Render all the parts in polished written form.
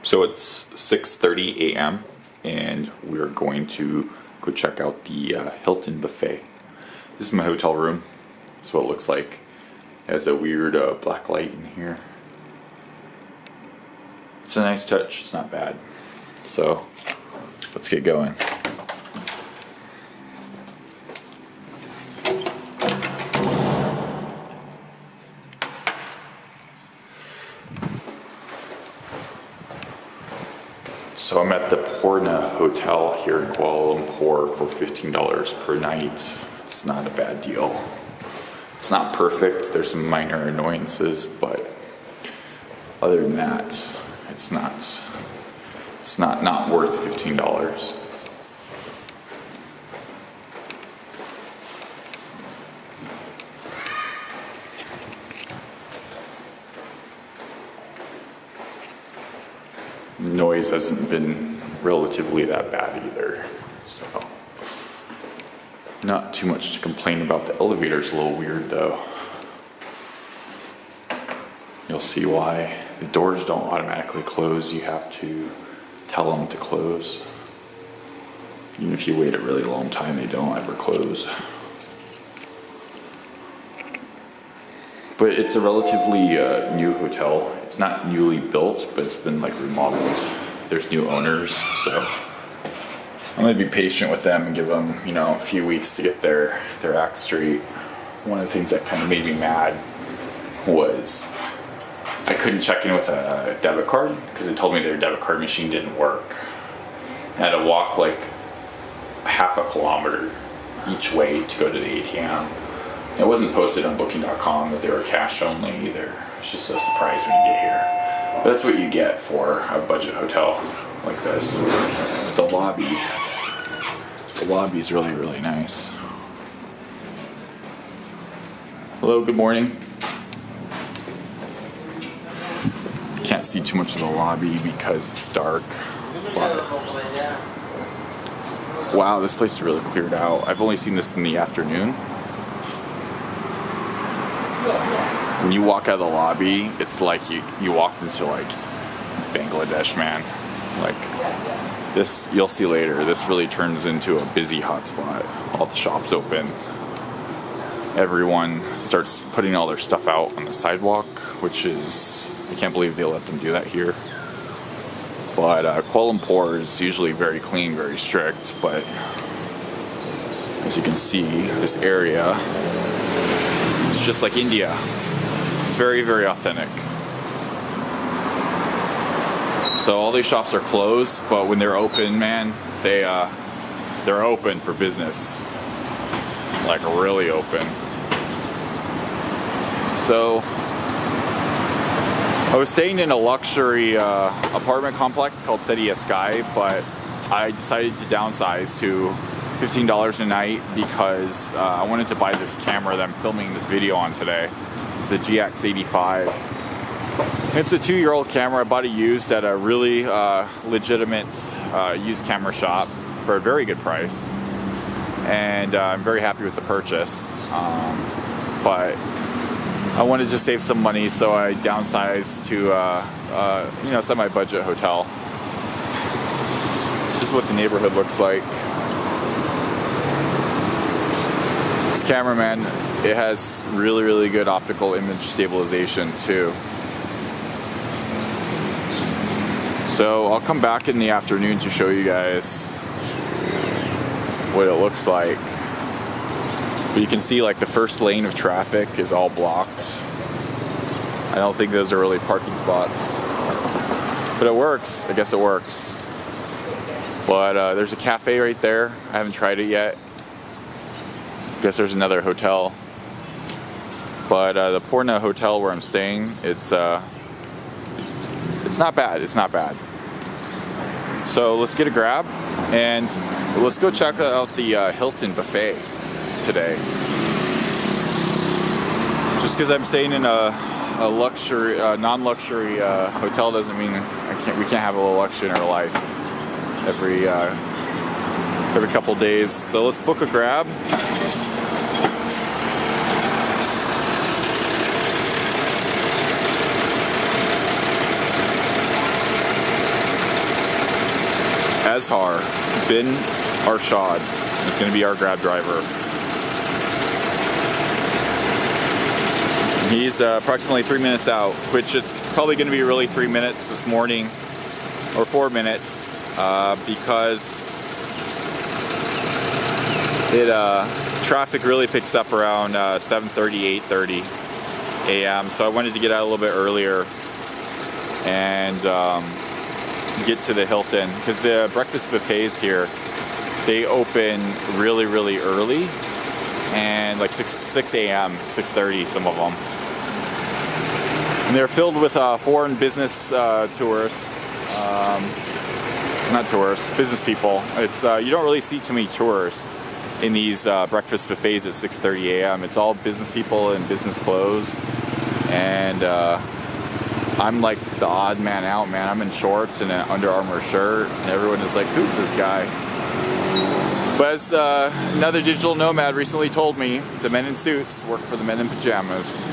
So it's 6:30 a.m. and we're going to go check out the Hilton buffet. This is my hotel room. This is what it looks like. It has a weird black light in here. It's a nice touch, it's not bad. So let's get going. So I'm at the Poorna Hotel here in Kuala Lumpur for $15 per night. It's not a bad deal. It's not perfect. There's some minor annoyances, but other than that, it's not worth $15. Noise hasn't been relatively that bad either, so not too much to complain about. The elevator's a little weird though. You'll see why. The doors don't automatically close. You have to tell them to close. Even if you wait a really long time, they don't ever close. But it's a relatively new hotel. It's not newly built, but it's been like remodeled. There's new owners, so I'm gonna be patient with them and give them, a few weeks to get their act straight. One of the things that kind of made me mad was I couldn't check in with a debit card because they told me their debit card machine didn't work. I had to walk like half a kilometer each way to go to the ATM. It wasn't posted on booking.com that they were cash only either. It's just a surprise when you get here. But that's what you get for a budget hotel like this. But the lobby is really, really nice. Hello, good morning. Can't see too much of the lobby because it's dark. But wow, this place is really cleared out. I've only seen this in the afternoon. When you walk out of the lobby, it's like you walked into like Bangladesh, man. Like this, you'll see later, this really turns into a busy hotspot. All the shops open. Everyone starts putting all their stuff out on the sidewalk, which is, I can't believe they let them do that here. But Kuala Lumpur is usually very clean, very strict, but as you can see, this area, it's just like India. It's very, very authentic. So all these shops are closed, but when they're open, man, they're open for business. Like really open. So I was staying in a luxury apartment complex called Sedia Sky, but I decided to downsize to $15 a night because I wanted to buy this camera that I'm filming this video on today. It's a GX85. It's a 2-year-old camera. I bought it used at a really legitimate used camera shop for a very good price. And I'm very happy with the purchase. But I wanted to save some money, so I downsized to semi-budget hotel. This is what the neighborhood looks like. This camera, man, it has really, really good optical image stabilization too. So I'll come back in the afternoon to show you guys what it looks like. But you can see like the first lane of traffic is all blocked. I don't think those are really parking spots. But it works. I guess it works. But there's a cafe right there. I haven't tried it yet. Guess there's another hotel. But the Poorna Hotel where I'm staying, it's not bad. It's not bad. So let's get a grab and let's go check out the Hilton buffet today. Just because I'm staying in a luxury, non-luxury hotel doesn't mean we can't have a little luxury in our life every couple days. So let's book a grab. Azhar bin Arshad is going to be our Grab driver. He's approximately 3 minutes out, which it's probably going to be really 3 minutes this morning, or 4 minutes, because traffic really picks up around 7:30, 8:30 a.m. So I wanted to get out a little bit earlier and get to the Hilton, because the breakfast buffets here, they open really, really early, and like 6 a.m., 6:30, some of them. And they're filled with foreign business tourists, not tourists, business people. It's you don't really see too many tourists in these breakfast buffets at 6:30 a.m. It's all business people in business clothes, and I'm like the odd man out, man. I'm in shorts and an Under Armour shirt, and everyone is like, who's this guy? But as another digital nomad recently told me, the men in suits work for the men in pajamas.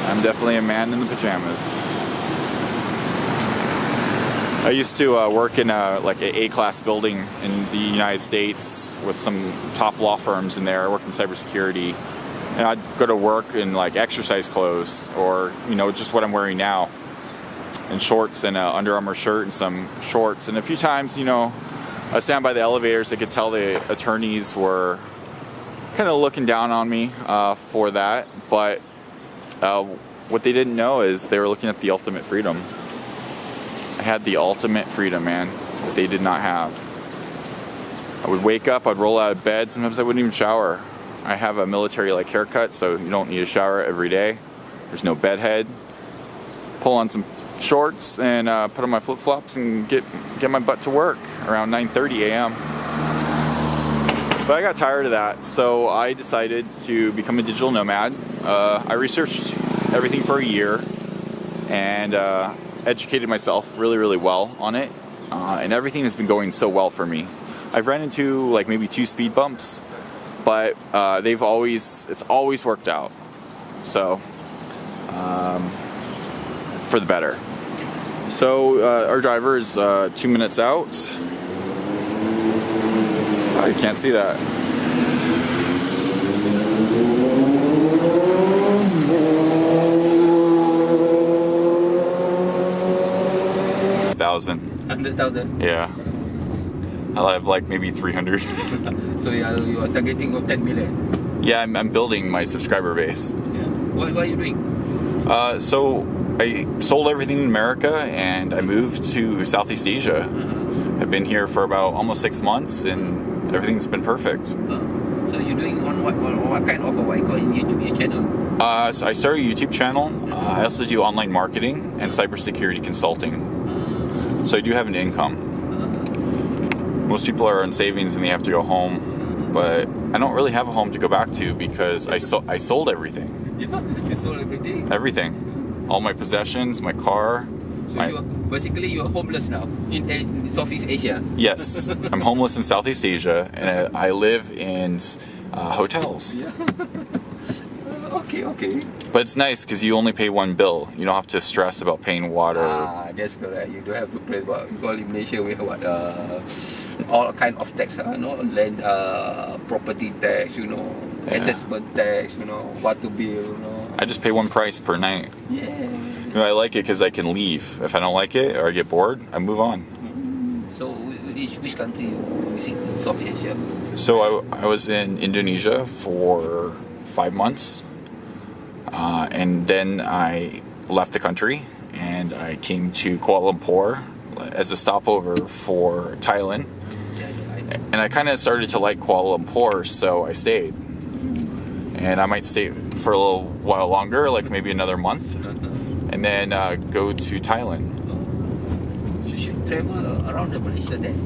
I'm definitely a man in the pajamas. I used to work in like an A-class building in the United States with some top law firms in there. I worked in cybersecurity, and I'd go to work in like exercise clothes, or just what I'm wearing now, and shorts and an Under Armour shirt and some shorts. And a few times, I stand by the elevators. I could tell the attorneys were kind of looking down on me for that, but what they didn't know is they were looking at the ultimate freedom. I had the ultimate freedom, man, that they did not have. I would wake up, I'd roll out of bed, sometimes I wouldn't even shower. I have a military-like haircut, so you don't need a shower every day. There's no bed head. Pull on some shorts and put on my flip-flops and get my butt to work around 9:30 a.m. But I got tired of that, so I decided to become a digital nomad. I researched everything for a year and educated myself really, really well on it, and everything has been going so well for me. I've ran into like maybe 2 speed bumps, but it's always worked out. So for the better. So our driver is 2 minutes out. Oh, you can't see that. $100,000. Yeah. I'll have like maybe 300. So you are targeting of 10 million? Yeah, I'm building my subscriber base. Yeah. What are you doing? So I sold everything in America and I moved to Southeast Asia. I've been here for about almost 6 months and everything's been perfect. So you're doing on what kind of what you call in YouTube channel? So I started a YouTube channel. I also do online marketing and cybersecurity consulting. So I do have an income. Most people are on savings and they have to go home, but I don't really have a home to go back to because I sold everything. Yeah, you sold everything? Everything. All my possessions, my car. So you're homeless now in Southeast Asia? Yes, I'm homeless in Southeast Asia and I live in hotels. Yeah. Okay. But it's nice because you only pay one bill. You don't have to stress about paying water. That's correct. You don't have to pay what we call in Malaysia. We have all kind of tax. Land, property tax. Assessment tax. Water bill. I just pay one price per night. Yeah. I like it because I can leave. If I don't like it or I get bored, I move on. So which country you visit in South Asia? So I was in Indonesia for 5 months. And then I left the country and I came to Kuala Lumpur as a stopover for Thailand. And I kind of started to like Kuala Lumpur, so I stayed. And I might stay for a little while longer, like maybe another month, and then go to Thailand. You should travel around Malaysia then.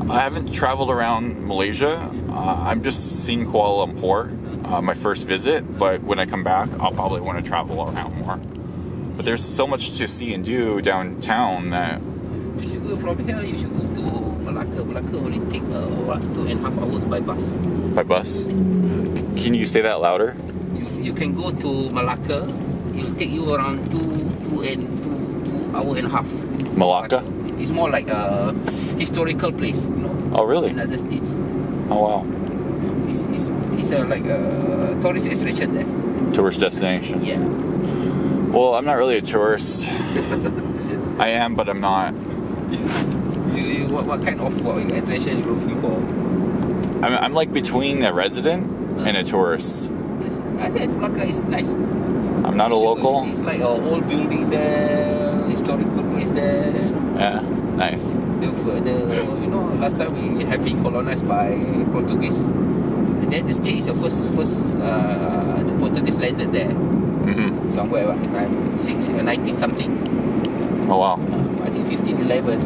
I haven't traveled around Malaysia. I'm just seeing Kuala Lumpur. My first visit, but when I come back, I'll probably want to travel around more. But there's so much to see and do downtown that... You should go from here, you should go to Malacca. Malacca only take 2.5 hours by bus. By bus? Can you say that louder? You can go to Malacca, it'll take you around 2 hours and a half. Malacca? It's more like a historical place, you know. Oh, really? In other states. Oh, wow. It's like a tourist attraction there. Tourist destination. Yeah. Well, I'm not really a tourist. I am, but I'm not. What kind of attraction you looking for? I'm like between a resident and a tourist. I think Malacca is nice. I'm not a local. It's like an old building there, historical place there. Yeah, nice. You know, last time we have been colonized by Portuguese. And then the state is the first the Portuguese landed there. Mm-hmm. Somewhere around 19 something. Oh, wow. I think 1511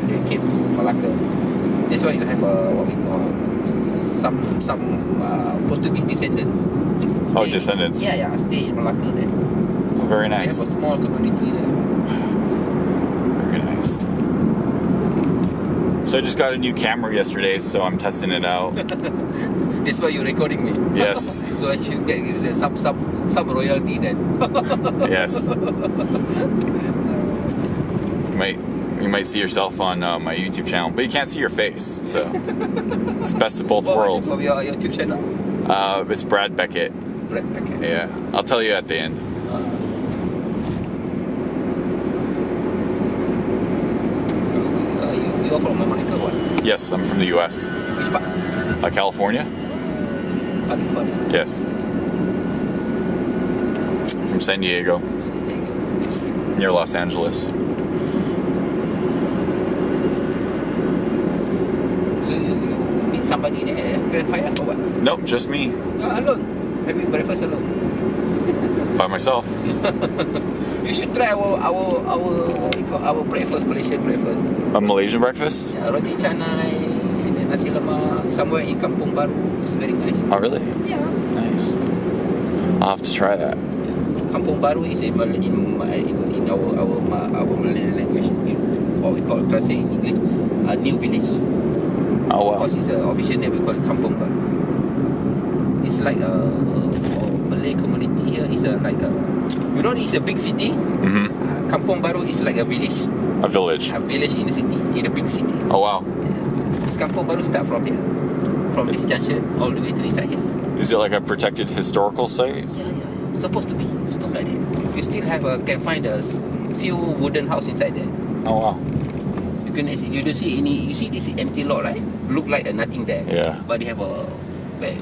they came to Malacca. That's why you have what we call some Portuguese descendants. Oh, descendants. Yeah, stay in Malacca there. Oh, very nice. They have a small community there. Very nice. So I just got a new camera yesterday, so I'm testing it out. That's why you're recording me. Yes. So I should get you some royalty then. Yes. You might see yourself on my YouTube channel, but you can't see your face, so it's best of both worlds. Of your YouTube channel? It's Brad Beckett. Brad Beckett. Yeah, I'll tell you at the end. You're from America, what? Yes, I'm from the U.S. Which part? California? California. Yes. From San Diego, near Los Angeles. So you meet somebody there, Grand Hyatt or what? Nope, just me. Alone. Having breakfast alone. By myself. You should try our what we call our breakfast, Malaysian breakfast. A Malaysian breakfast? Yeah, roti canai and then nasi lemak somewhere in Kampung Baru. It's very nice. Oh, really? Yeah. Nice. I'll have to try that. Kampung Baru is in our Malay language, what we call translate in English, a new village. Oh, wow. Of course, it's an official name. We call it Kampung Baru. It's like a Malay community here. It's you know, it's a big city. Mm-hmm. Kampung Baru is like a village. A village. A village in a city, in a big city. Oh, wow. Yeah. This Kampung Baru start from here, from this junction all the way to inside here. Is it like a protected historical site? Yeah. Supposed to be. Supposed like that. You still can find a few wooden house inside there. Oh, wow. You don't see any. You see this empty lot, right? Look like nothing there. Yeah. But they have a very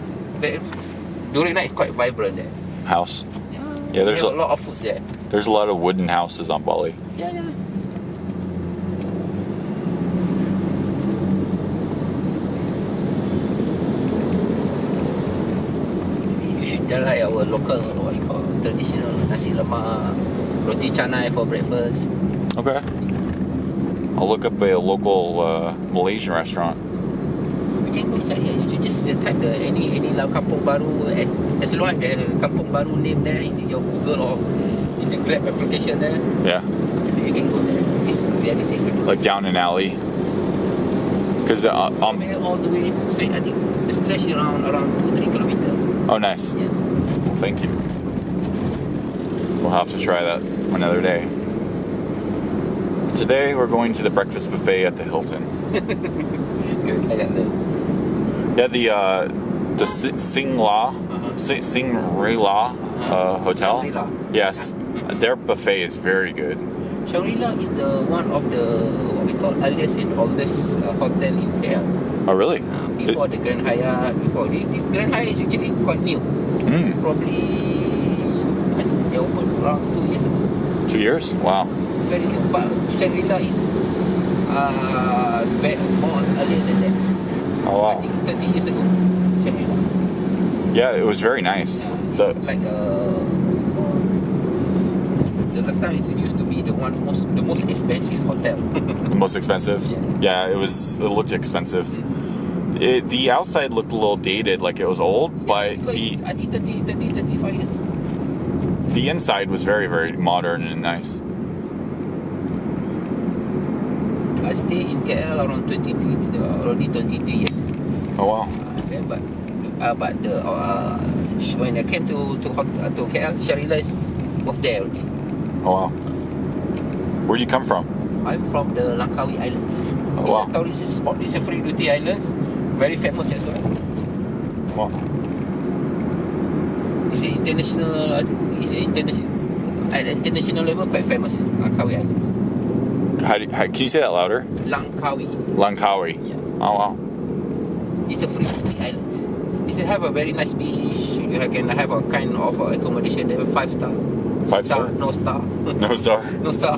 during night it's quite vibrant there. House. Yeah. There's a lot of foods there. There's a lot of wooden houses on Bali. Yeah. You should try our local, what you call traditional nasi lemak, roti canai for breakfast. Okay. I'll look up a local Malaysian restaurant. You can go inside here. You should just type any Kampung Baru. As long as they have the Kampung Baru name there in your Google or in the Grab application there. Yeah. So you can go there. It's very safe. Like down an alley. Because From here all the way straight, I think the stretch around 2-3 kilometers. Oh, nice. Yeah. Well, thank you. We'll have to try that another day. Today we're going to the breakfast buffet at the Hilton. Good. I got that. Yeah, the Singla Hotel. Shangri-La. Yes, their buffet is very good. Shangri-La is the one of the what we call earliest and oldest hotel in KL. Oh, really? Before the Grand Hyatt. The Grand Hyatt is actually quite new. Probably I think they opened around 2 years ago. 2 years? Wow. Very new, but Shangri-La is more earlier than that. Oh, wow. I think 30 years ago, Shangri-La. Yeah, it was very nice. Yeah, it's like the last time it used to be the most expensive hotel. The most expensive? Yeah. Yeah, it looked expensive. The outside looked a little dated, like it was old, but I think 35 years. The inside was very, very modern and nice. I stayed in KL around 23 years. Oh, wow. But when I came to KL, Shangri-La was there already. Oh, wow. Where'd you come from? I'm from the Langkawi Islands. Oh, It's wow. a tourist spot. It's a free duty islands. Very famous as well. Wow. It's an international. I think it's an international. At international level, quite famous. Langkawi Islands. Can you say that louder? Langkawi. Langkawi. Yeah. Oh wow. It's a free duty islands. It's have a very nice beach. You can have a kind of accommodation there. 5-star. 5-star? No star. No star. No star.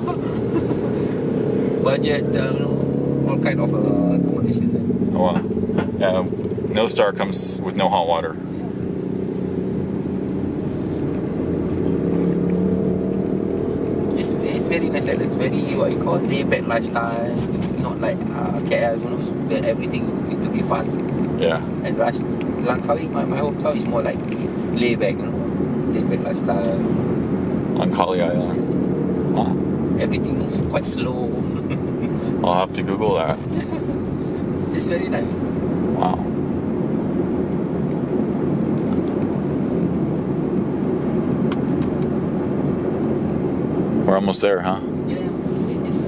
Budget. All kind of accommodation there. Oh wow. No star comes with no hot water. It's very nice island. It's very what you call laid back lifestyle. Not like KL, you know, where everything need to be fast Yeah. and rush. Langkawi, my hometown is more like laid back, you know, laid back lifestyle. Langkawi Island. Huh. Everything moves quite slow. I'll have to Google that. It's very nice. Wow. We're almost there, huh? Yeah, it's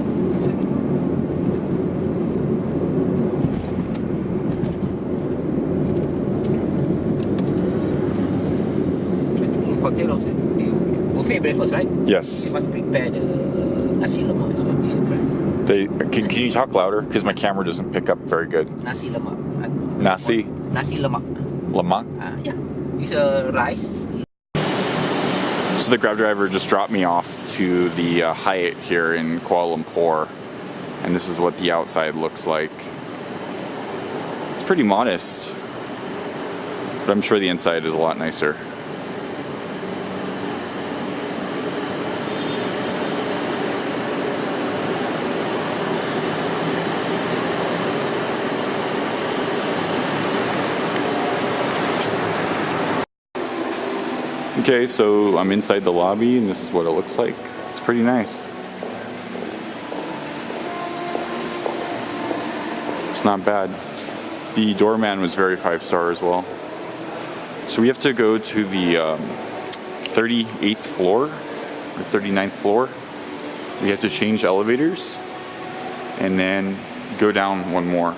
hotel also. Buffet breakfast, right? Yes. You must prepare the nasi lemak as well. You should try. Can you talk louder? Because my camera doesn't pick up very good. Nasi lemak. Nasi Nasi lemak. lemak. Yeah. It's a rice. So the Grab driver just dropped me off to the Hyatt here in Kuala Lumpur, and this is what the outside looks like. It's pretty modest, but I'm sure the inside is a lot nicer. Okay, so I'm inside the lobby and this is what it looks like. It's pretty nice. It's not bad. The doorman was very 5-star as well. So we have to go to the 38th floor or 39th floor. We have to change elevators and then go down one more.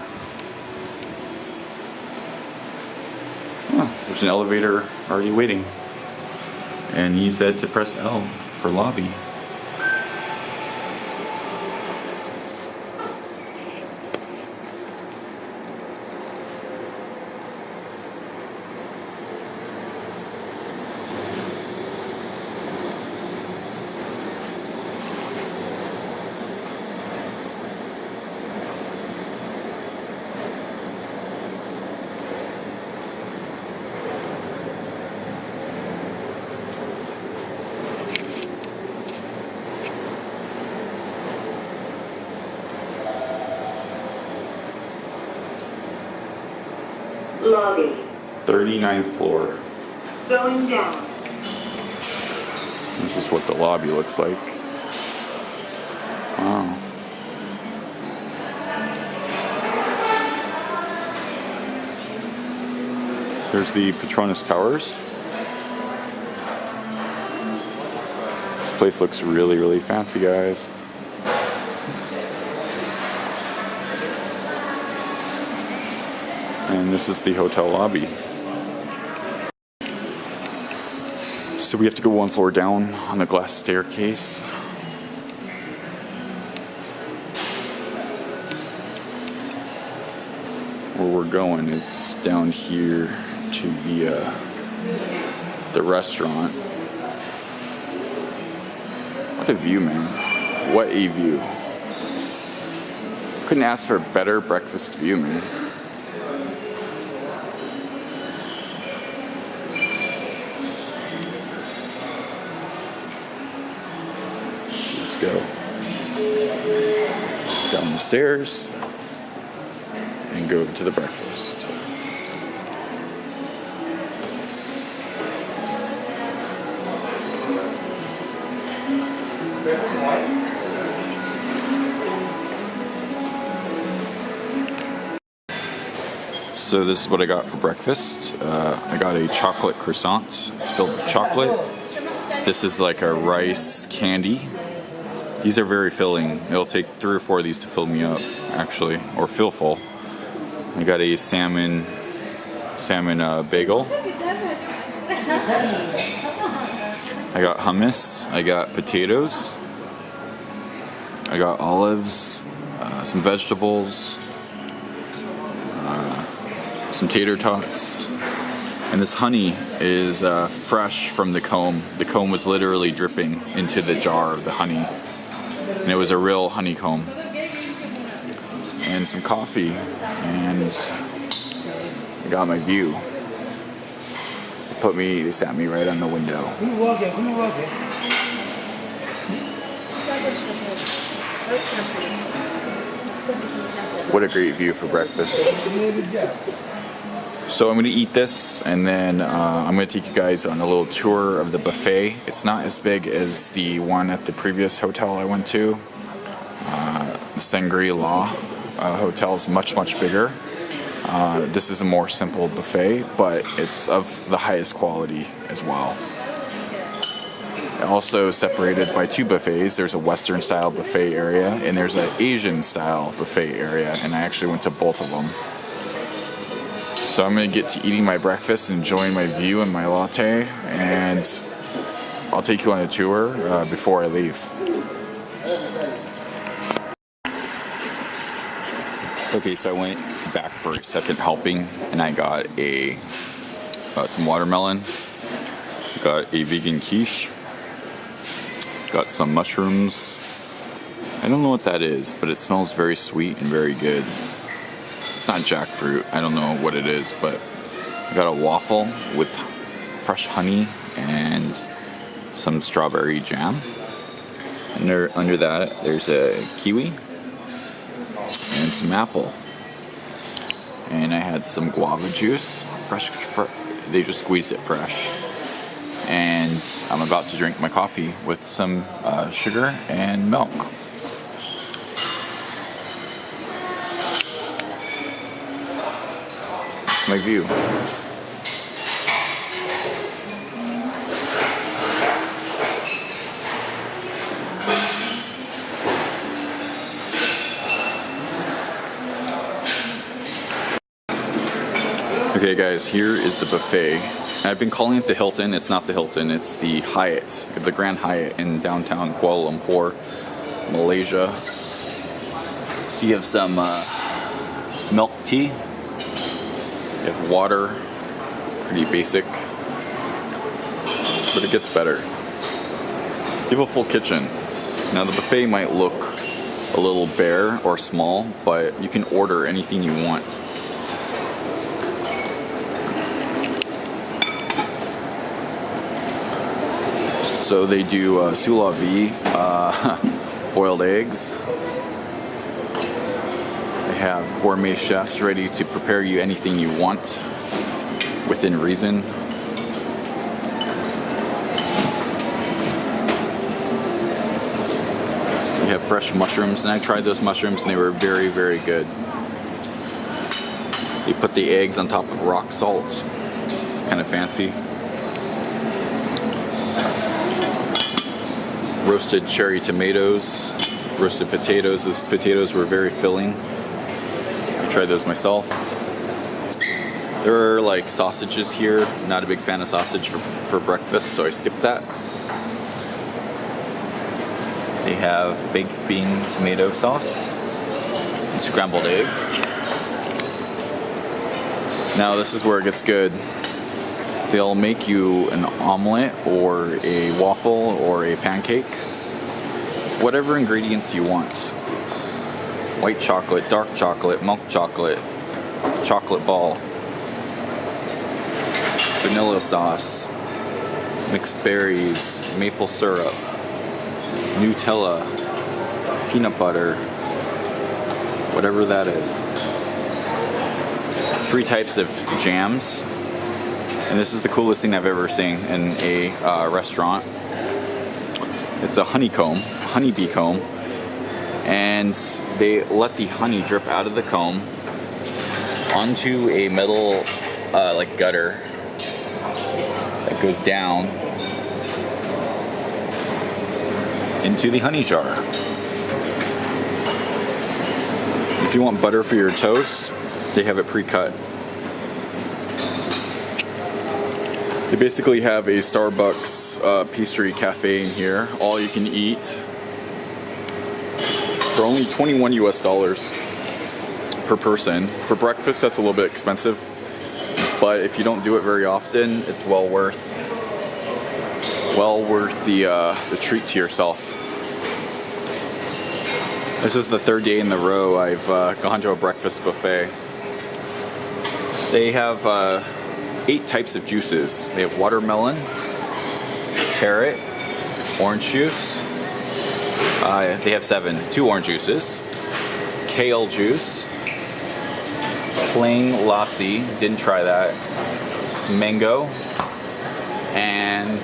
Oh, there's an elevator already waiting. And he said to press L for lobby. Lobby. 39th floor. Going down. This is what the lobby looks like. Wow. There's the Petronas Towers. This place looks really, really fancy, guys. And this is the hotel lobby. So we have to go one floor down on the glass staircase. Where we're going is down here to the restaurant. What a view, man. What a view. Couldn't ask for a better breakfast view, man. Let's go down the stairs and go to the breakfast. So this is what I got for breakfast. I got a chocolate croissant. It's filled with chocolate. This is like a rice candy. These are very filling. It'll take 3 or 4 of these to fill me up, actually, or fill full. I got a salmon bagel. I got hummus. I got potatoes. I got olives, some vegetables, some tater tots. And this honey is fresh from the comb. The comb was literally dripping into the jar of the honey. And it was a real honeycomb. And some coffee. And I got my view. They sat me right on the window. What a great view for breakfast. So I'm going to eat this, and then I'm going to take you guys on a little tour of the buffet. It's not as big as the one at the previous hotel I went to. The Shangri-La hotel is much, much bigger. This is a more simple buffet, but it's of the highest quality as well. Also separated by 2 buffets. There's a Western style buffet area and there's an Asian style buffet area, and I actually went to both of them. So I'm going to get to eating my breakfast, enjoying my view and my latte, and I'll take you on a tour before I leave. Okay, so I went back for a second helping, and I got some watermelon, got a vegan quiche, got some mushrooms. I don't know what that is, but it smells very sweet and very good. It's not jackfruit, I don't know what it is, but I got a waffle with fresh honey and some strawberry jam. And under that, there's a kiwi and some apple. And I had some guava juice, fresh, they just squeezed it fresh. And I'm about to drink my coffee with some sugar and milk. That's my view. Okay guys, here is the buffet. I've been calling it the Hilton. It's not the Hilton, it's the Hyatt, the Grand Hyatt in downtown Kuala Lumpur, Malaysia. So you have some milk tea, you have water, pretty basic, but it gets better. You have a full kitchen. Now the buffet might look a little bare or small, but you can order anything you want. So they do sous-la-vie, boiled eggs. They have gourmet chefs ready to prepare you anything you want within reason. You have fresh mushrooms, and I tried those mushrooms and they were very, very good. They put the eggs on top of rock salt, kind of fancy. Roasted cherry tomatoes, roasted potatoes. Those potatoes were very filling. I tried those myself. There are like sausages here. Not a big fan of sausage for breakfast, so I skipped that. They have baked bean tomato sauce and scrambled eggs. Now this is where it gets good. They'll make you an omelet or a waffle or a pancake. Whatever ingredients you want. White chocolate, dark chocolate, milk chocolate, chocolate ball, vanilla sauce, mixed berries, maple syrup, Nutella, peanut butter, whatever that is. 3 types of jams. And this is the coolest thing I've ever seen in a restaurant. It's a honeybee comb, and they let the honey drip out of the comb onto a metal like gutter that goes down into the honey jar. If you want butter for your toast, they have it pre-cut. They basically have a Starbucks pastry cafe in here, all you can eat, for only $21 US per person. For breakfast, that's a little bit expensive, but if you don't do it very often, it's well worth the treat to yourself. This is the third day in a row I've gone to a breakfast buffet. They have 8 types of juices. They have watermelon, carrot, orange juice. They have 7. 2 orange juices, kale juice, plain lassi, didn't try that, mango, and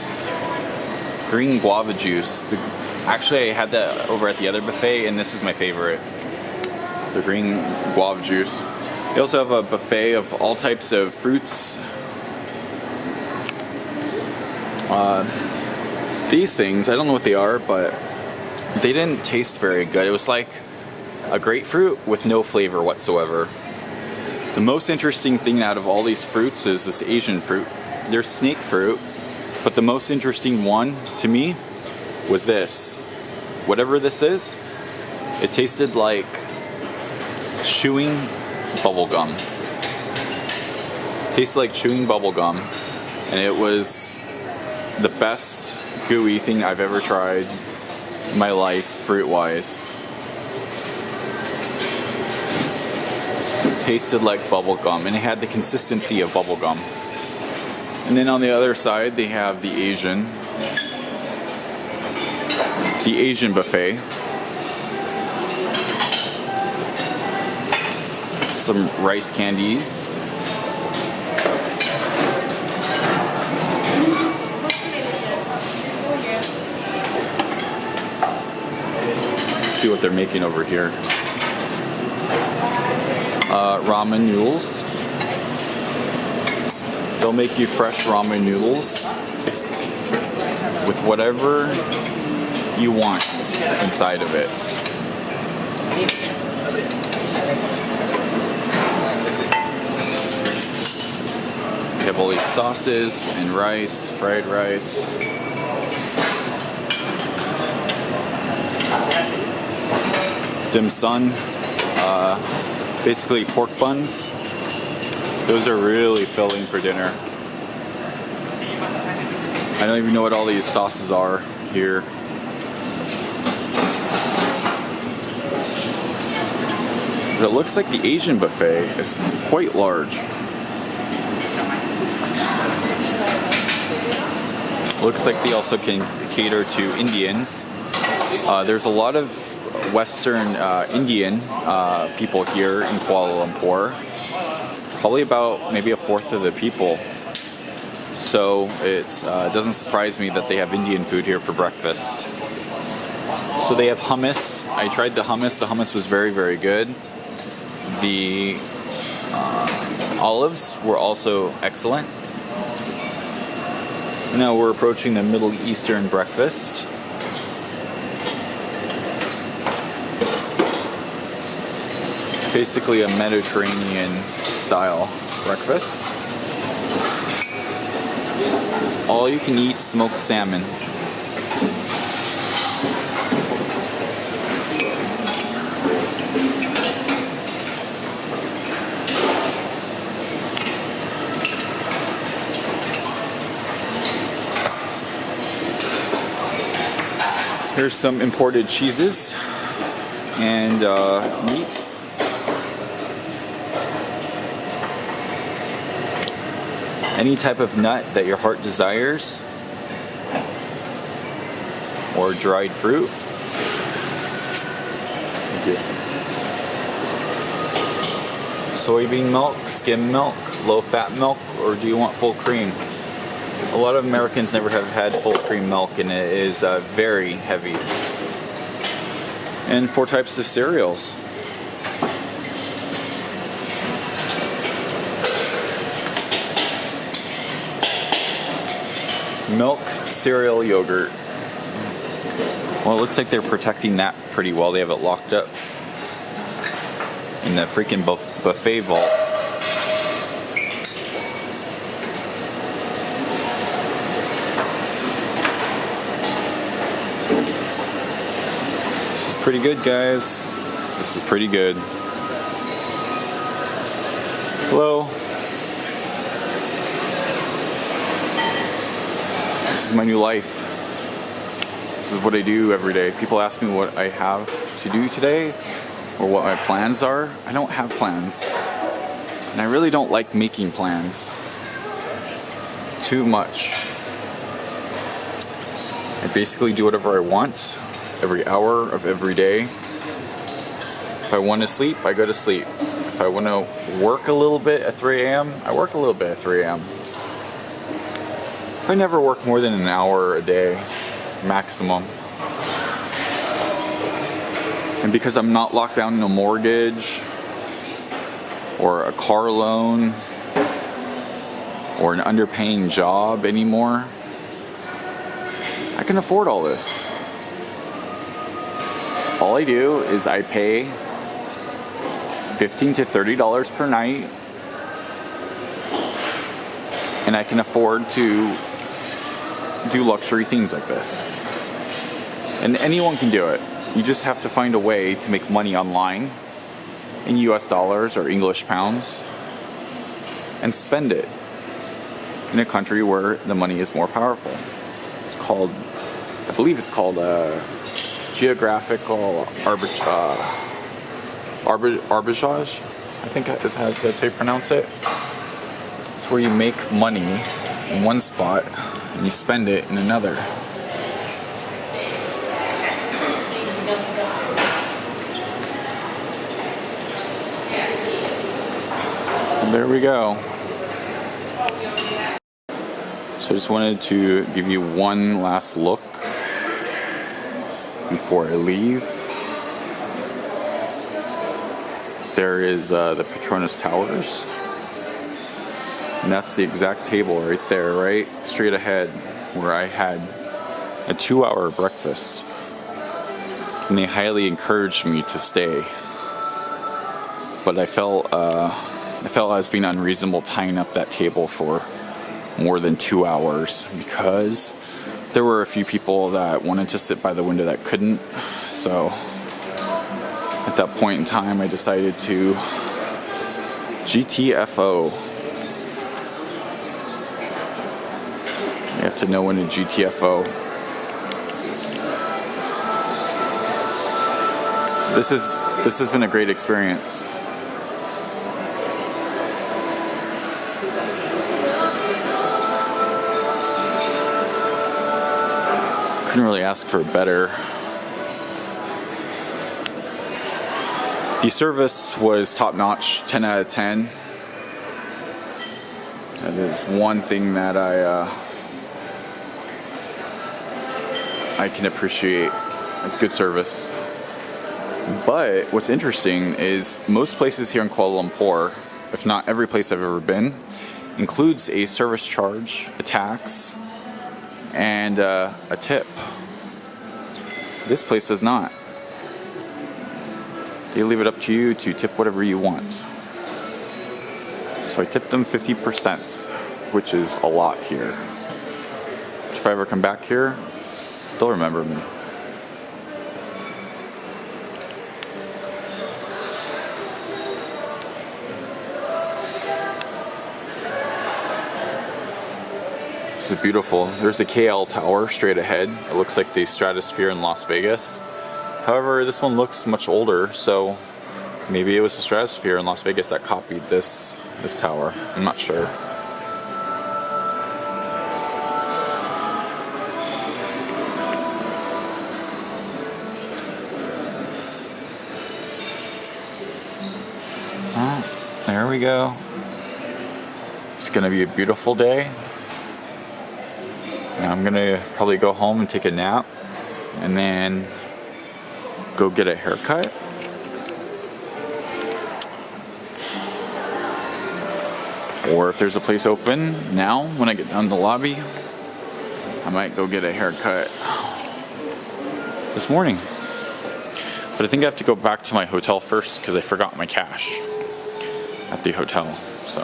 green guava juice. Actually, I had that over at the other buffet, and this is my favorite, the green guava juice. They also have a buffet of all types of fruits. These things, I don't know what they are, but they didn't taste very good. It was like a grapefruit with no flavor whatsoever. The most interesting thing out of all these fruits is this Asian fruit. There's snake fruit, but the most interesting one to me was this. Whatever this is, it tasted like chewing bubble gum. Tasted like chewing bubble gum, and it was the best gooey thing I've ever tried in my life, fruit-wise. Tasted like bubble gum, and it had the consistency of bubble gum. And then on the other side, they have the Asian buffet. Some rice candies. See what they're making over here. Ramen noodles. They'll make you fresh ramen noodles with whatever you want inside of it. You have all these sauces and rice, fried rice. Dim sum, basically pork buns. Those are really filling for dinner. I don't even know what all these sauces are here. But it looks like the Asian buffet is quite large. Looks like they also can cater to Indians. There's a lot of Western Indian people here in Kuala Lumpur. Probably about maybe 1/4 of the people. So it doesn't surprise me that they have Indian food here for breakfast. So they have hummus. I tried the hummus. The hummus was very, very good. The olives were also excellent. Now we're approaching the Middle Eastern breakfast. Basically a Mediterranean style breakfast. All you can eat smoked salmon. Here's some imported cheeses and meats. Any type of nut that your heart desires, or dried fruit. Soybean milk, skim milk, low-fat milk, or do you want full cream? A lot of Americans never have had full cream milk, and it is very heavy. And 4 types of cereals. Milk, cereal, yogurt. Well, it looks like they're protecting that pretty well. They have it locked up in the freaking buffet vault. This is pretty good, guys. This is pretty good. Hello. This is my new life. This is what I do every day. People ask me what I have to do today or what my plans are. I don't have plans. And I really don't like making plans too much. I basically do whatever I want every hour of every day. If I want to sleep, I go to sleep. If I want to work a little bit at 3 a.m., I work a little bit at 3 a.m. I never work more than an hour a day, maximum. And because I'm not locked down in a mortgage or a car loan or an underpaying job anymore, I can afford all this. All I do is I pay $15 to $30 per night, and I can afford to do luxury things like this. And anyone can do it. You just have to find a way to make money online in US dollars or English pounds and spend it in a country where the money is more powerful. It's called, I believe it's called Geographical arbitrage, I think is how you pronounce it. It's where you make money in one spot and you spend it in another. And there we go. So I just wanted to give you one last look before I leave. There is the Petronas Towers. And that's the exact table right there, right straight ahead, where I had a 2-hour breakfast. And they highly encouraged me to stay. But I felt I was being unreasonable tying up that table for more than 2 hours because there were a few people that wanted to sit by the window that couldn't. So at that point in time, I decided to GTFO. You have to know when to GTFO. This has been a great experience. Couldn't really ask for better. The service was top notch, 10 out of 10. That is one thing that I can appreciate. It's good service. But what's interesting is most places here in Kuala Lumpur, if not every place I've ever been, includes a service charge, a tax, and a tip. This place does not. They leave it up to you to tip whatever you want. So I tipped them 50%, which is a lot here. If I ever come back here, they'll remember me. This is beautiful. There's the KL Tower straight ahead. It looks like the Stratosphere in Las Vegas. However, this one looks much older, so maybe it was the Stratosphere in Las Vegas that copied this tower. I'm not sure. There we go. It's gonna be a beautiful day. And I'm gonna probably go home and take a nap and then go get a haircut. Or if there's a place open now when I get down to the lobby, I might go get a haircut. this morning. But I think I have to go back to my hotel first because I forgot my cash at the hotel. So,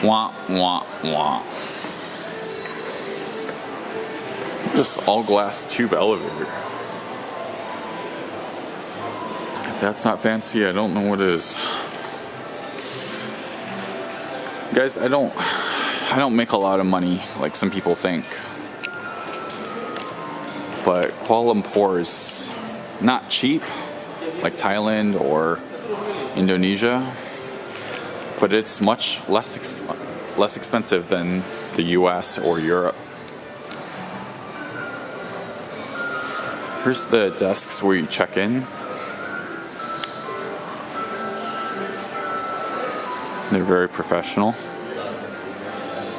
wah, wah, wah. This all glass tube elevator. If that's not fancy, I don't know what is. Guys, I don't make a lot of money like some people think. But Kuala Lumpur is not cheap like Thailand or Indonesia, but it's much less expensive than the US or Europe. Here's the desks where you check in. They're very professional.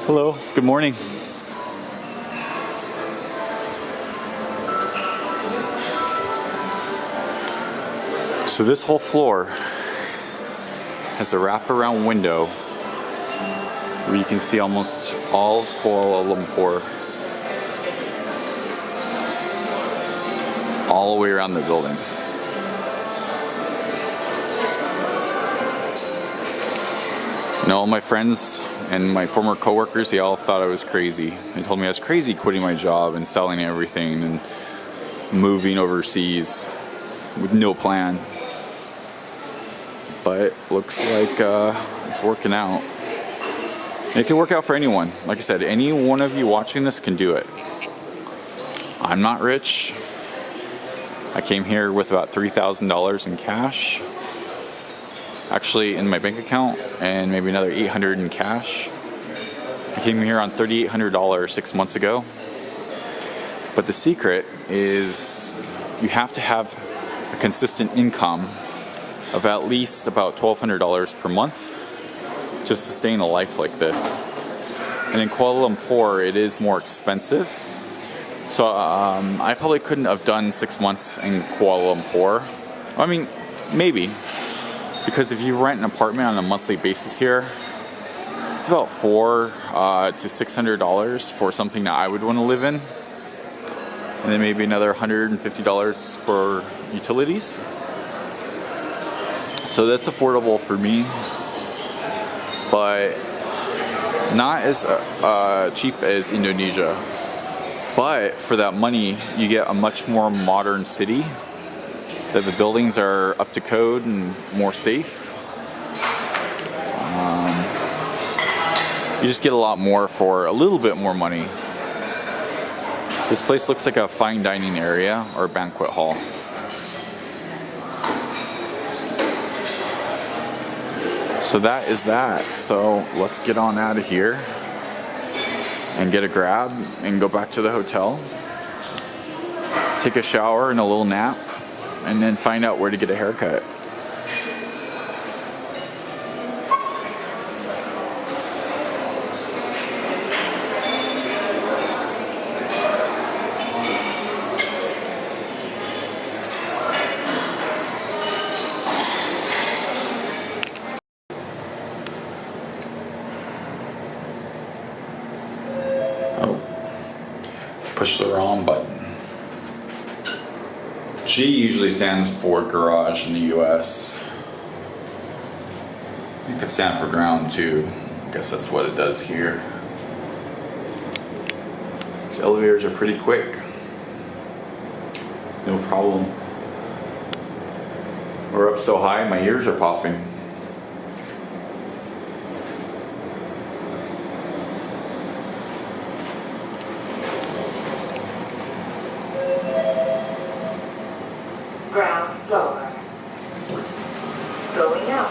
Hello, good morning. So this whole floor has a wraparound window where you can see almost all of Kuala Lumpur all the way around the building. You know, all my friends and my former coworkers, they all thought I was crazy. They told me I was crazy quitting my job and selling everything and moving overseas with no plan. But looks like it's working out. And it can work out for anyone. Like I said, any one of you watching this can do it. I'm not rich. I came here with about $3,000 in cash. Actually, in my bank account, and maybe another $800 in cash. I came here on $3,800 6 months ago. But the secret is you have to have a consistent income of at least about $1,200 per month to sustain a life like this. And in Kuala Lumpur, it is more expensive. So I probably couldn't have done 6 months in Kuala Lumpur. I mean, maybe. Because if you rent an apartment on a monthly basis here, it's about $400 to $600 for something that I would want to live in. And then maybe another $150 for utilities. So that's affordable for me, but not as cheap as Indonesia. But for that money, you get a much more modern city, that the buildings are up to code and more safe. You just get a lot more for a little bit more money. This place looks like a fine dining area or banquet hall. So that is that. So let's get on out of here and get a grab and go back to the hotel, take a shower and a little nap, and then find out where to get a haircut. Push the wrong button. G usually stands for garage in the US. It could stand for ground too. I guess that's what it does here. These elevators are pretty quick. No problem. We're up so high, my ears are popping. Ground floor. Going up.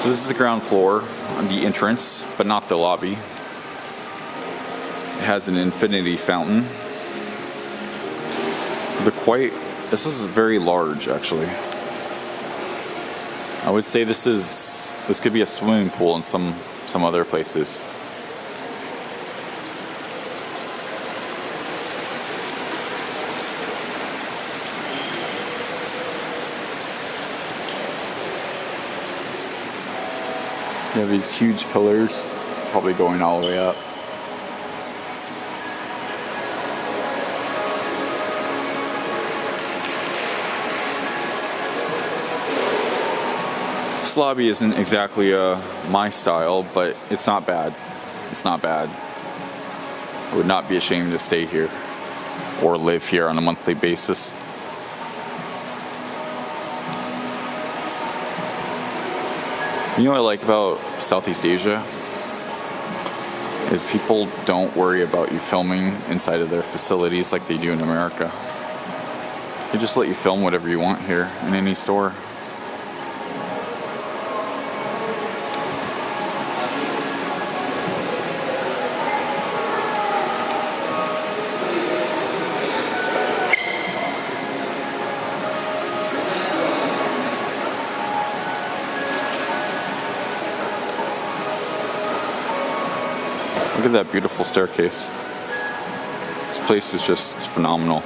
So this is the ground floor on the entrance, but not the lobby. It has an infinity fountain. This is very large actually. I would say this could be a swimming pool in some other places. You have these huge pillars, probably going all the way up. This lobby isn't exactly my style, but it's not bad. It's not bad. I would not be ashamed to stay here or live here on a monthly basis. You know what I like about Southeast Asia? Is people don't worry about you filming inside of their facilities like they do in America. They just let you film whatever you want here in any store. Look at that beautiful staircase. This place is just phenomenal.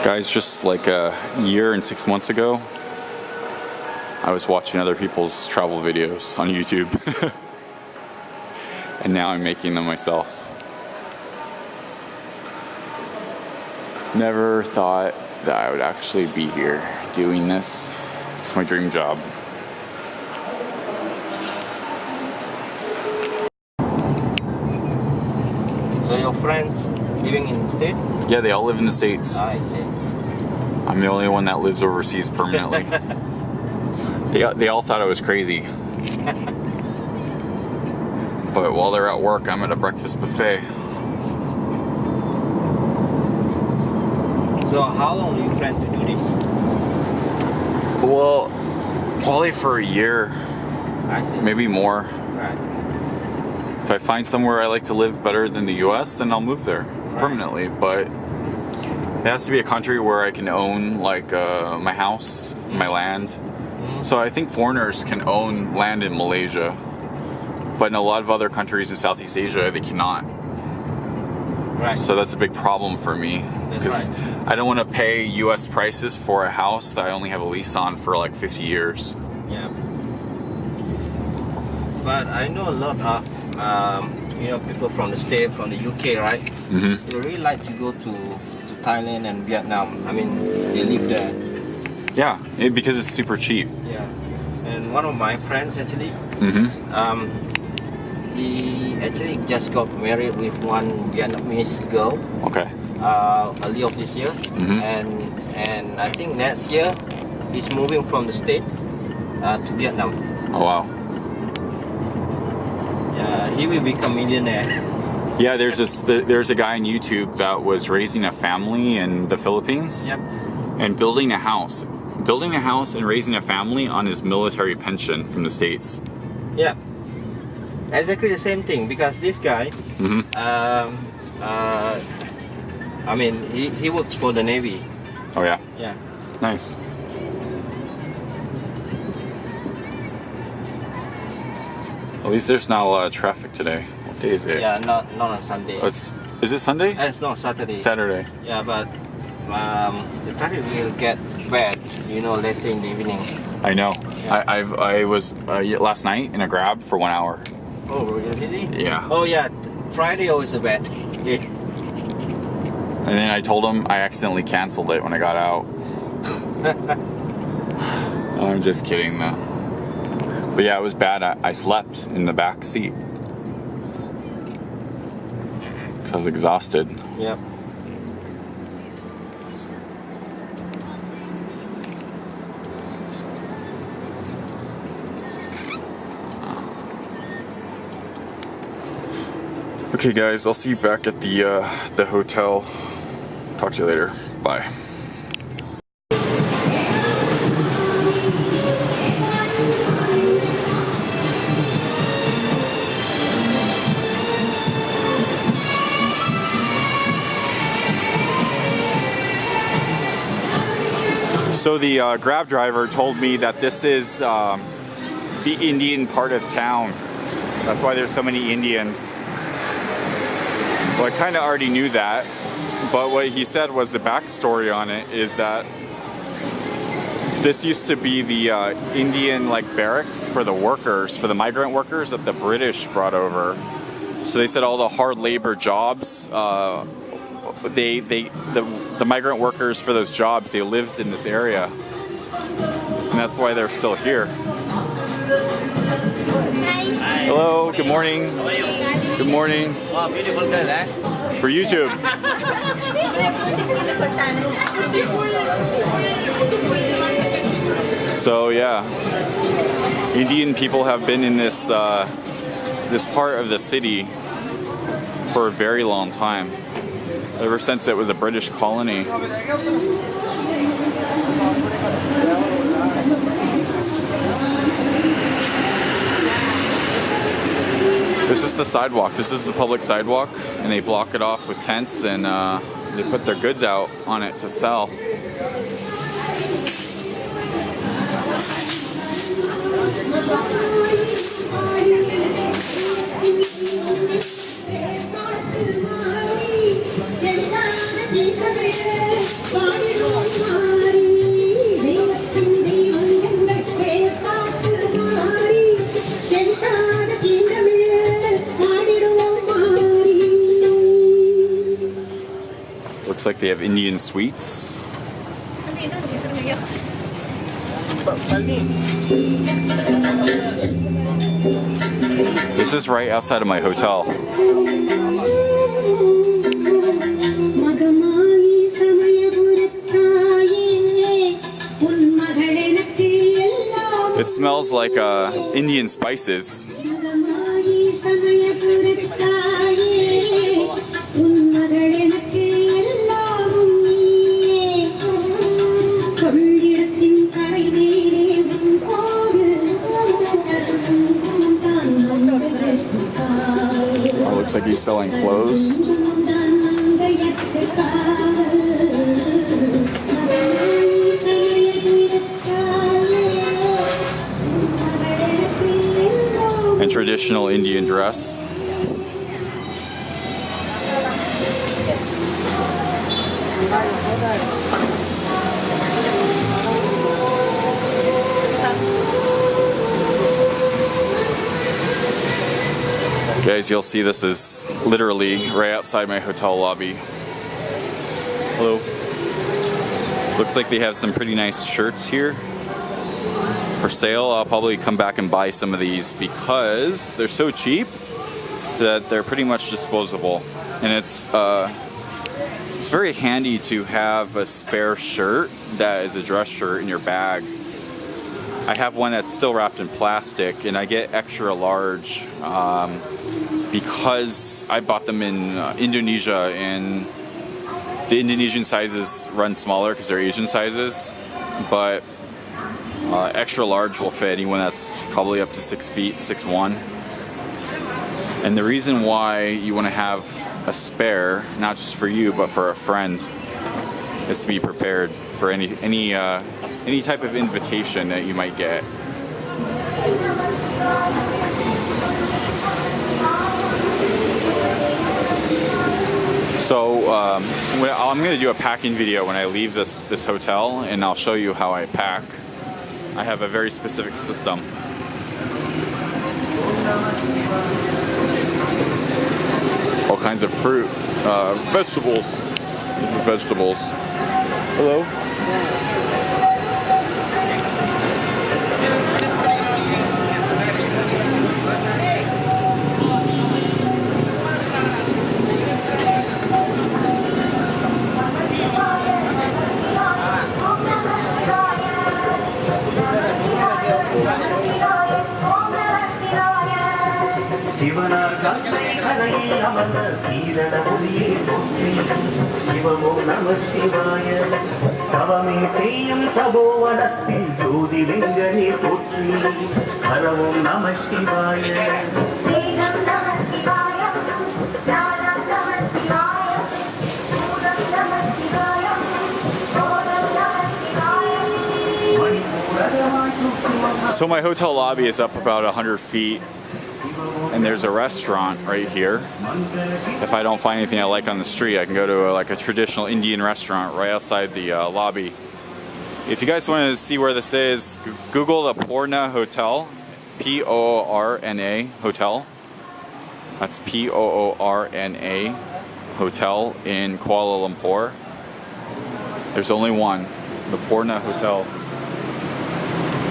Guys, just like a year and 6 months ago, I was watching other people's travel videos on YouTube. And now I'm making them myself. Never thought that I would actually be here doing this. It's my dream job. So your friends living in the States? Yeah, they all live in the States. I see. I'm the only one that lives overseas permanently. They all thought I was crazy. But while they're at work, I'm at a breakfast buffet. So how long do you plan to do this? Well, probably for a year, I see. maybe more. Right. If I find somewhere I like to live better than the US, then I'll move there permanently. But it has to be a country where I can own like my house, my land. So I think foreigners can own land in Malaysia. But in a lot of other countries in Southeast Asia, they cannot. Right. So that's a big problem for me. Because right. I don't want to pay US prices for a house that I only have a lease on for like 50 years. Yeah. But I know a lot of people from the States, from the UK, right? Mm-hmm. They really like to go to Thailand and Vietnam. I mean, they live there. Yeah, because it's super cheap. Yeah. And one of my friends actually, he actually just got married with one Vietnamese girl. Okay. Early of this year, and I think next year he's moving from the state to Vietnam. Oh wow. Yeah, he will become millionaire. Yeah, there's a guy on YouTube that was raising a family in the Philippines. Yep. And building a house and raising a family on his military pension from the States. Yeah. Exactly the same thing, because this guy, I mean, he works for the Navy. Oh yeah? Yeah. Nice. At least there's not a lot of traffic today. What day is it? Yeah, not on Sunday. Oh, is it Sunday? It's not Saturday. Saturday. Yeah, but the traffic will get bad, later in the evening. I know. Yeah. I was last night in a Grab for 1 hour. Oh, really? Yeah. Oh, yeah. Friday always a bad day. And then I told him I accidentally canceled it when I got out. I'm just kidding though. But yeah, it was bad. I slept in the back seat. 'Cause I was exhausted. Yep. Okay guys, I'll see you back at the hotel. Talk to you later. Bye. So the Grab driver told me that this is the Indian part of town. That's why there's so many Indians. Well, I kind of already knew that, but what he said was the backstory on it is that this used to be the Indian like barracks for the workers, for the migrant workers that the British brought over. So they said all the hard labor jobs, the migrant workers for those jobs, they lived in this area, and that's why they're still here. Hello, good morning. Good morning. Oh, beautiful girl, eh? For YouTube. So yeah, Indian people have been in this this part of the city for a very long time, ever since it was a British colony. This is the sidewalk. This is the public sidewalk, and they block it off with tents, and they put their goods out on it to sell. Looks like they have Indian sweets. This is right outside of my hotel. It smells like Indian spices. Looks like he's selling clothes. And traditional Indian dress. Guys, you'll see this is literally right outside my hotel lobby. Hello. Looks like they have some pretty nice shirts here for sale. I'll probably come back and buy some of these because they're so cheap that they're pretty much disposable. And it's very handy to have a spare shirt that is a dress shirt in your bag. I have one that's still wrapped in plastic, and I get extra large because I bought them in Indonesia, and the Indonesian sizes run smaller because they're Asian sizes, but extra large will fit anyone that's probably up to 6 feet, 6'1". And the reason why you want to have a spare, not just for you but for a friend, is to be prepared for any type of invitation that you might get. So I'm going to do a packing video when I leave this hotel, and I'll show you how I pack. I have a very specific system. All kinds of fruit, vegetables. This is vegetables. Hello. So my hotel lobby is up about 100 feet, and there's a restaurant right here. If I don't find anything I like on the street, I can go to like a traditional Indian restaurant right outside the lobby. If you guys want to see where this is, Google the Poorna Hotel, P-O-O-R-N-A Hotel. That's P-O-O-R-N-A Hotel in Kuala Lumpur. There's only one, the Poorna Hotel.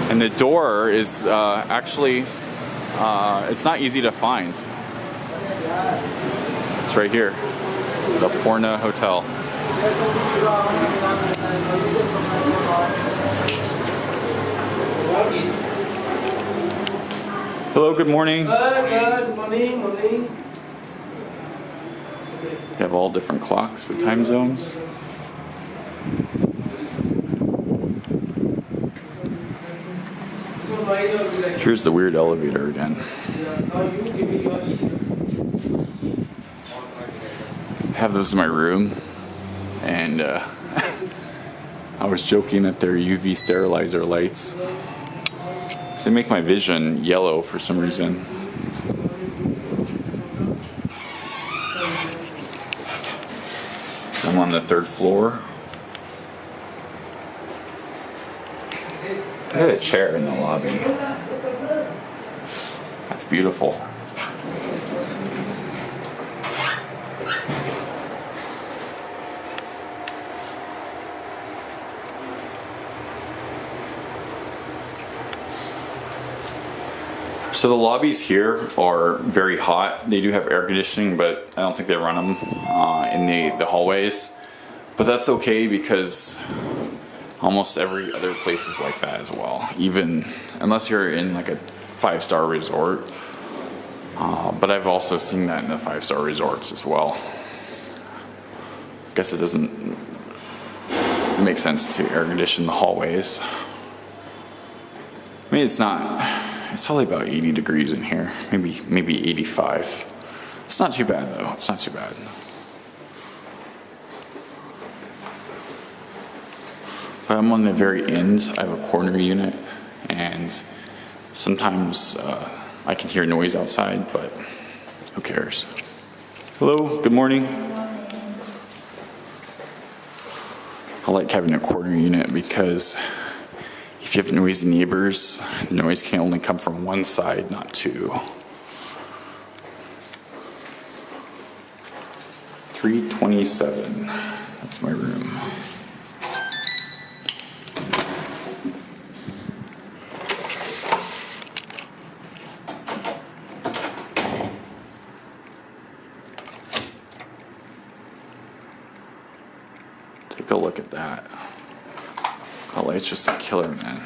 And the door is actually, it's not easy to find. It's right here, the Poorna Hotel. Hello, good morning. Good morning, morning. You have all different clocks for time zones. Here's the weird elevator again. I have those in my room, and I was joking that they're UV sterilizer lights. They make my vision yellow for some reason. I'm on the 3rd floor. Look at a chair in the lobby. That's beautiful. So the lobbies here are very hot. They do have air conditioning, but I don't think they run them in the hallways. But that's okay because almost every other place is like that as well. Even unless you're in like a 5-star resort. But I've also seen that in the 5-star resorts as well. I guess it doesn't make sense to air condition the hallways. I mean, it's probably about 80 degrees in here, maybe 85. It's not too bad though, it's not too bad. But I'm on the very end, I have a corner unit, and sometimes I can hear noise outside, but who cares? Hello, good morning. I like having a corner unit because if you have noisy neighbors, noise can only come from one side, not two. 327. That's my room. Take a look at that. Oh, it's just a killer, man.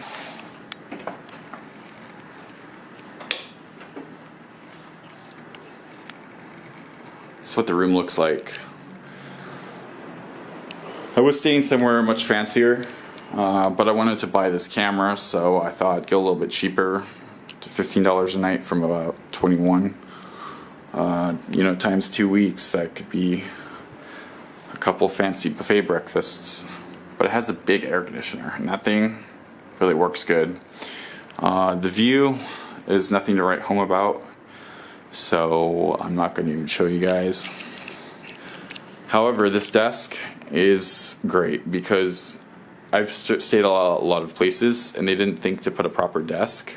That's what the room looks like. I was staying somewhere much fancier, but I wanted to buy this camera, so I thought I'd go a little bit cheaper to $15 a night from about 21. Times 2 weeks, that could be a couple fancy buffet breakfasts. But it has a big air conditioner, and that thing really works good. The view is nothing to write home about, so I'm not going to even show you guys. However, this desk is great because I've stayed a lot of places, and they didn't think to put a proper desk.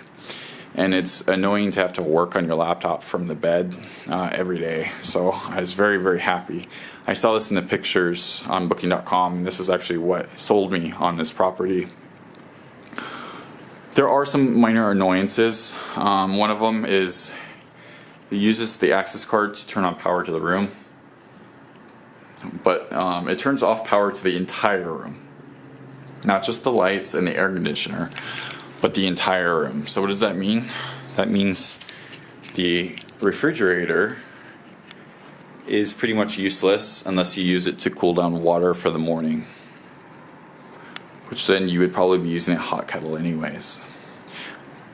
And it's annoying to have to work on your laptop from the bed every day. So I was very, very happy. I saw this in the pictures on booking.com, and this is actually what sold me on this property. There are some minor annoyances. One of them is it uses the access card to turn on power to the room. But it turns off power to the entire room. Not just the lights and the air conditioner, but the entire room. So what does that mean? That means the refrigerator is pretty much useless unless you use it to cool down water for the morning, which then you would probably be using a hot kettle anyways.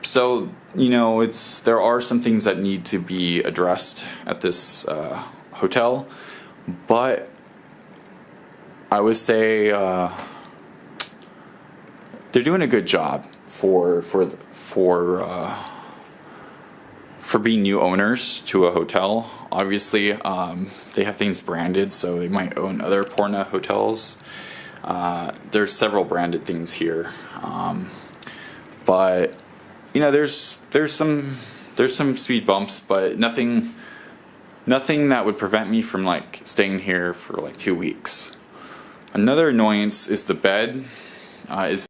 So, there are some things that need to be addressed at this hotel, but I would say they're doing a good job for being new owners to a hotel. Obviously, they have things branded, so they might own other Poorna hotels. There's several branded things here, but you know, there's some speed bumps, but nothing that would prevent me from like staying here for like 2 weeks. Another annoyance is the bed is